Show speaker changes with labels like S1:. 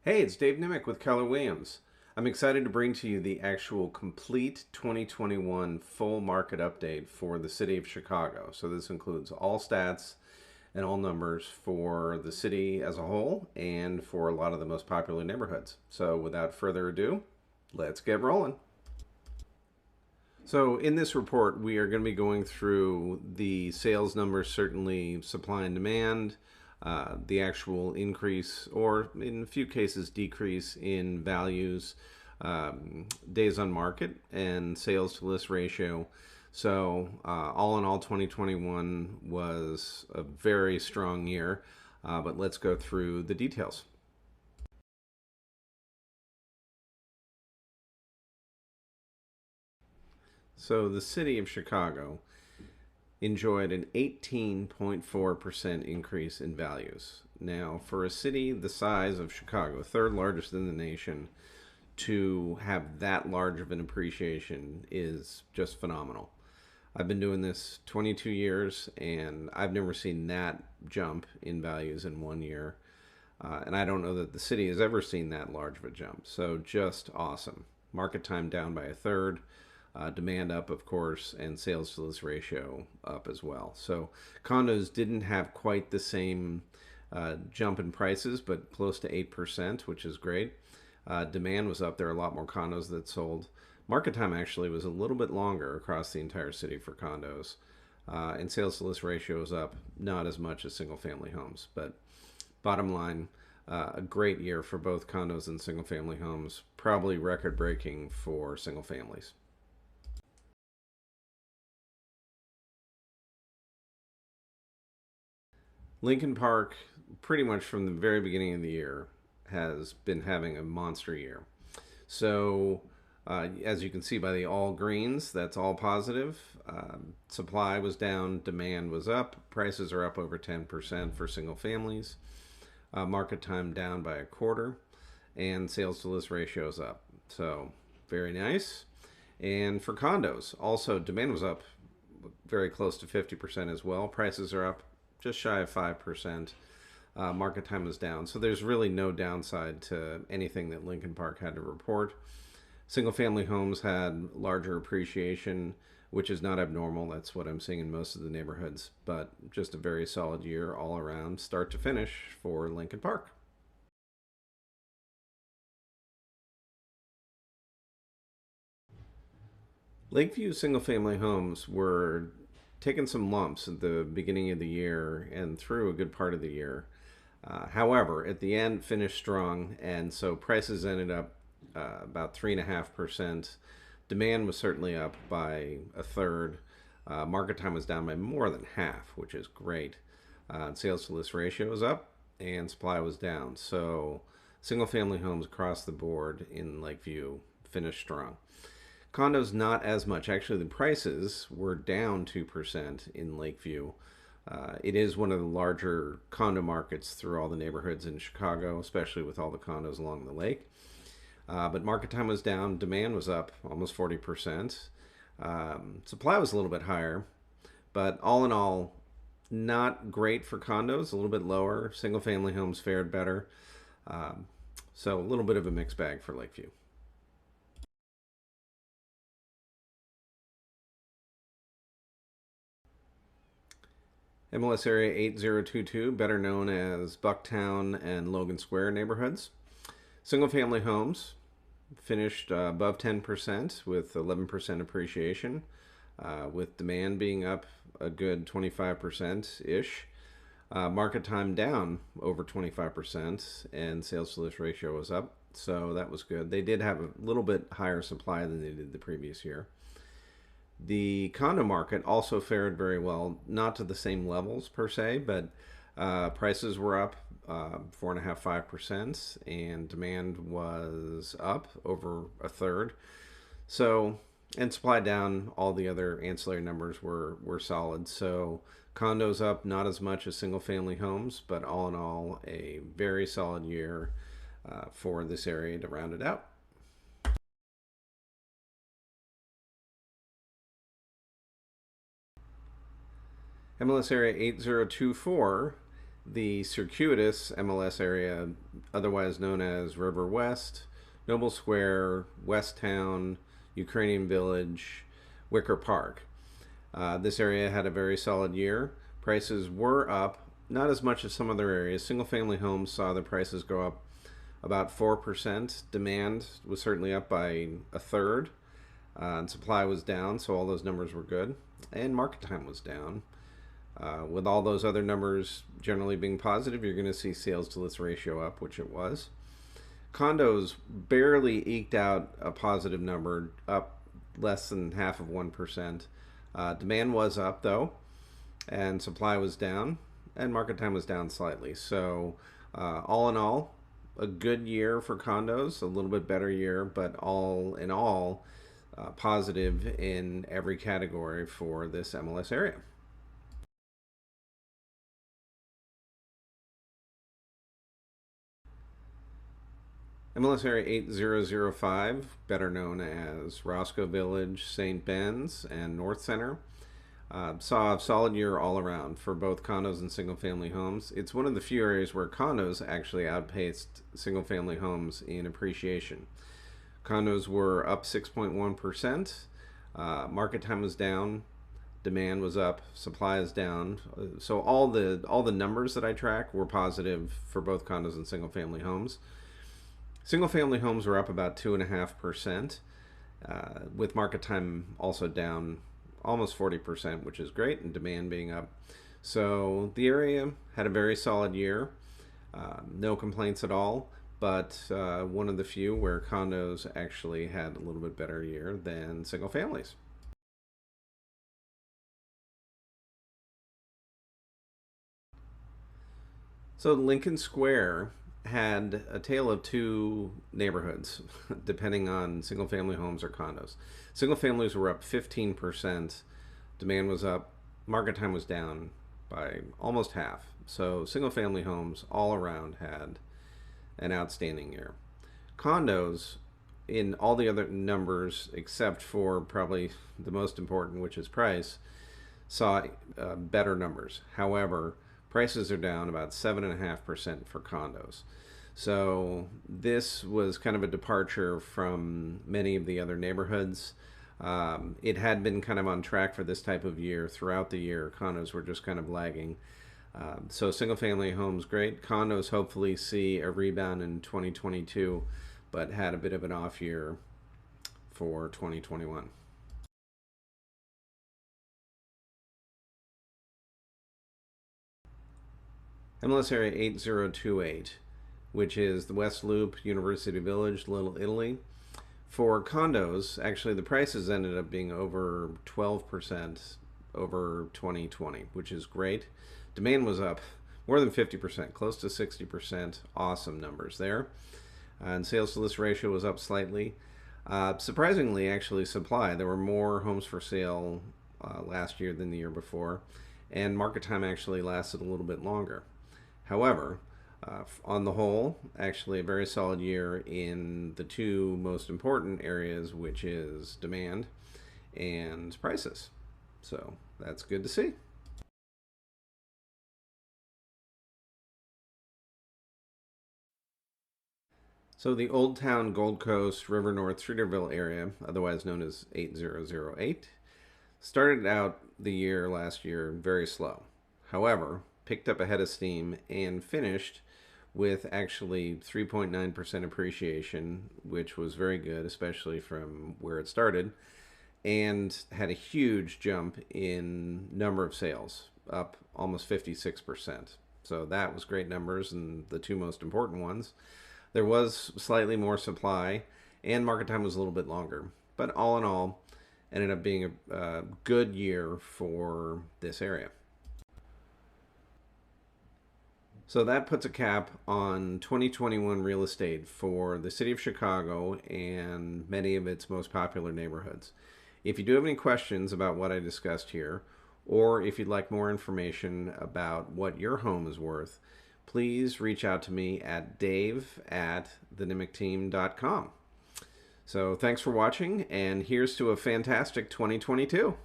S1: Hey, it's Dave Nimick with Keller Williams. I'm excited to bring to you the actual complete 2021 full market update for the city of Chicago. So this includes all stats and all numbers for the city as a whole and for a lot of the most popular neighborhoods. So without further ado, let's get rolling. So in this report, we are going to be going through the sales numbers, certainly supply and demand, the actual increase or in a few cases decrease in values, days on market, and sales to list ratio. So all in all, 2021 was a very strong year, but let's go through the details. So the city of Chicago enjoyed an 18.4% increase in values. Now, for a city the size of Chicago, third largest in the nation, to have that large of an appreciation is just phenomenal. I've been doing this 22 years and I've never seen that jump in values in 1 year. And I don't know that the city has ever seen that large of a jump. So just awesome. Market time down by a third. Demand up, of course, and sales to list ratio up as well. So condos didn't have quite the same jump in prices, but close to 8%, which is great. Demand was up. There are a lot more condos that sold. Market time actually was a little bit longer across the entire city for condos. And sales to list ratio is up, not as much as single family homes. But bottom line, a great year for both condos and single family homes, probably record breaking for single families. Lincoln Park, pretty much from the very beginning of the year, has been having a monster year. So, as you can see by the all greens, that's all positive. Supply was down, demand was up, prices are up over 10% for single families, market time down by a quarter, and sales to list ratio is up. So, very nice. And for condos, also demand was up very close to 50% as well. Prices are up just shy of 5%. Market time is down. So there's really no downside to anything that Lincoln Park had to report. Single family homes had larger appreciation, which is not abnormal. That's what I'm seeing in most of the neighborhoods. But just a very solid year all around, start to finish for Lincoln Park. Lakeview single family homes were taking some lumps at the beginning of the year and through a good part of the year. However, at the end, finished strong, and so prices ended up about 3.5%. Demand was certainly up by a third. Market time was down by more than half, which is great. Sales to list ratio was up, and supply was down. So, single family homes across the board in Lakeview finished strong. Condos, not as much. Actually, the prices were down 2% in Lakeview. It is one of the larger condo markets through all the neighborhoods in Chicago, especially with all the condos along the lake. But market time was down, demand was up almost 40%. Supply was a little bit higher, but all in all, not great for condos, a little bit lower. Single family homes fared better. So a little bit of a mixed bag for Lakeview. MLS area 8022, better known as Bucktown and Logan Square neighborhoods. Single family homes finished above 10% with 11% appreciation, with demand being up a good 25% ish. Market time down over 25%, and sales to list ratio was up, so that was good. They did have a little bit higher supply than they did the previous year. The condo market also fared very well, not to the same levels per se, but prices were up 4.5%, 5%, and demand was up over a third. So, and supply down, all the other ancillary numbers were solid. So, condos up not as much as single family homes, but all in all, a very solid year for this area to round it out. MLS area 8024, the circuitous MLS area, otherwise known as River West, Noble Square, WestTown, Ukrainian Village, Wicker Park. This area had a very solid year. Prices were up, not as much as some other areas. Single-family homes saw the prices go up about 4%. Demand was certainly up by a third. And supply was down, so all those numbers were good. And market time was down. With all those other numbers generally being positive, you're going to see sales to list ratio up, which it was. Condos barely eked out a positive number, up less than half of 1%. Demand was up, though, and supply was down, and market time was down slightly. So all in all, a good year for condos, a little bit better year, but all in all, positive in every category for this MLS area. MLS Area 8005, better known as Roscoe Village, St. Ben's, and NorthCenter, saw a solid year all around for both condos and single-family homes. It's one of the few areas where condos actually outpaced single-family homes in appreciation. Condos were up 6.1%. Market time was down. Demand was up. Supply is down. So all the numbers that I track were positive for both condos and single-family homes. Single-family homes were up about 2.5%, with market time also down almost 40%, which is great, and demand being up. So the area had a very solid year. No complaints at all, but one of the few where condos actually had a little bit better year than single families. So Lincoln Square had a tale of two neighborhoods, depending on single-family homes or condos. Single families were up 15%, demand was up, market time was down by almost half. So single-family homes all around had an outstanding year. Condos, in all the other numbers except for probably the most important, which is price, saw better numbers. However, prices are down about 7.5% for condos. So this was kind of a departure from many of the other neighborhoods. It had been kind of on track for this type of year throughout the year. Condos were just kind of lagging. So single family homes, great. Condos hopefully see a rebound in 2022, but had a bit of an off year for 2021. MLS Area 8028, which is the WestLoop, University Village, Little Italy. For condos, actually the prices ended up being over 12% over 2020, which is great. Demand was up more than 50%, close to 60%. Awesome numbers there. And sales to list ratio was up slightly. Surprisingly, actually, supply. There were more homes for sale last year than the year before, and market time actually lasted a little bit longer. However, on the whole, actually a very solid year in the two most important areas, which is demand and prices. So that's good to see. So the OldTown, GoldCoast, RiverNorth, Streeterville area, otherwise known as 8008, started out the year last year very slow. However, picked up a head of steam and finished with actually 3.9% appreciation, which was very good, especially from where it started, and had a huge jump in number of sales, up almost 56%. So that was great numbers, and the two most important ones. There was slightly more supply, and market time was a little bit longer. But all in all, ended up being a good year for this area. So that puts a cap on 2021 real estate for the city of Chicago and many of its most popular neighborhoods. If you do have any questions about what I discussed here, or if you'd like more information about what your home is worth, please reach out to me at dave@thenimicteam.com. So thanks for watching, and here's to a fantastic 2022.